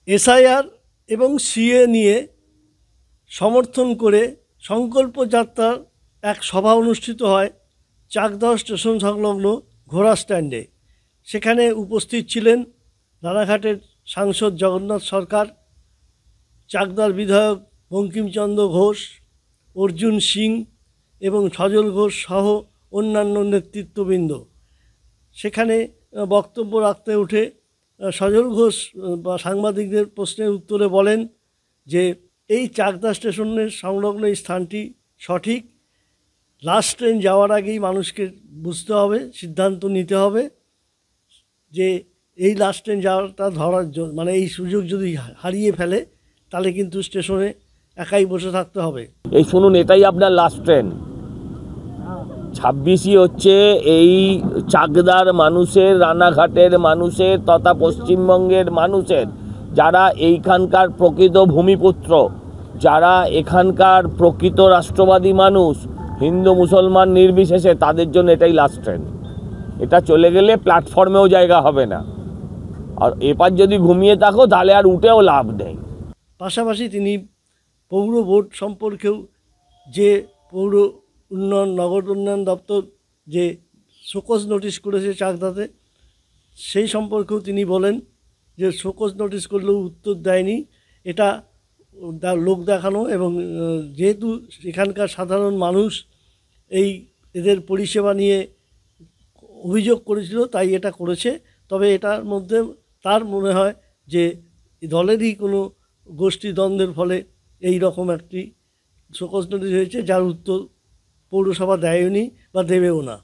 SIR এবং CA নিয়ে সমর্থন করে সংকল্প যাত্রার এক সভা অনুষ্ঠিত হয় চাকদাহ স্টেশন সংলগ্ন ঘোড়া স্ট্যান্ডে। সেখানে উপস্থিত ছিলেন রানাঘাটের সাংসদ জগন্নাথ সরকার, চাকদার বিধায়ক বঙ্কিমচন্দ্র ঘোষ, অর্জুন সিং এবং সজল ঘোষ সহ অন্যান্য নেতৃত্ববৃন্দ। সেখানে বক্তব্য রাখতে উঠে সজল ঘোষ বা সাংবাদিকদের প্রশ্নের উত্তরে বলেন যে এই চাকদা স্টেশনের সংলগ্ন এই স্থানটি সঠিক। লাস্ট ট্রেন যাওয়ার আগেই মানুষকে বুঝতে হবে, সিদ্ধান্ত নিতে হবে যে এই লাস্ট ট্রেন যাওয়াটা ধরার জন্য, মানে এই সুযোগ যদি হারিয়ে ফেলে তাহলে কিন্তু স্টেশনে একাই বসে থাকতে হবে। এই শুনুন, এটাই আপনার লাস্ট ট্রেন। 26ই হচ্ছে এই চাকদার মানুষের, রানাঘাটের মানুষের তথা পশ্চিমবঙ্গের মানুষের, যারা এইখানকার প্রকৃত ভূমিপুত্র, যারা এখানকার প্রকৃত রাষ্ট্রবাদী মানুষ, হিন্দু মুসলমান নির্বিশেষে, তাদের জন্য এটাই লাস্ট ট্রেন। এটা চলে গেলে প্ল্যাটফর্মেও জায়গা হবে না, আর এবার যদি ঘুমিয়ে থাকো তাহলে আর উঠেও লাভ নেই। পাশাপাশি তিনি পৌর বোর্ড সম্পর্কেও, যে পৌর উন্নয়ন, নগর উন্নয়ন দপ্তর যে শোকজ নোটিশ করেছে চাকদাতে, সেই সম্পর্কেও তিনি বলেন যে শোকজ নোটিশ করলেও উত্তর দেয়নি, এটা লোক দেখানো। এবং যেহেতু এখানকার সাধারণ মানুষ এদের পরিষেবা নিয়ে অভিযোগ করেছিল তাই এটা করেছে। তবে এটার মধ্যে তার মনে হয় যে দলেরই কোনো গোষ্ঠী দ্বন্দ্বের ফলে এই রকম একটি শোকজ নোটিশ হয়েছে, যার উত্তর পৌরসভা দেয়নি বা দেবেও না।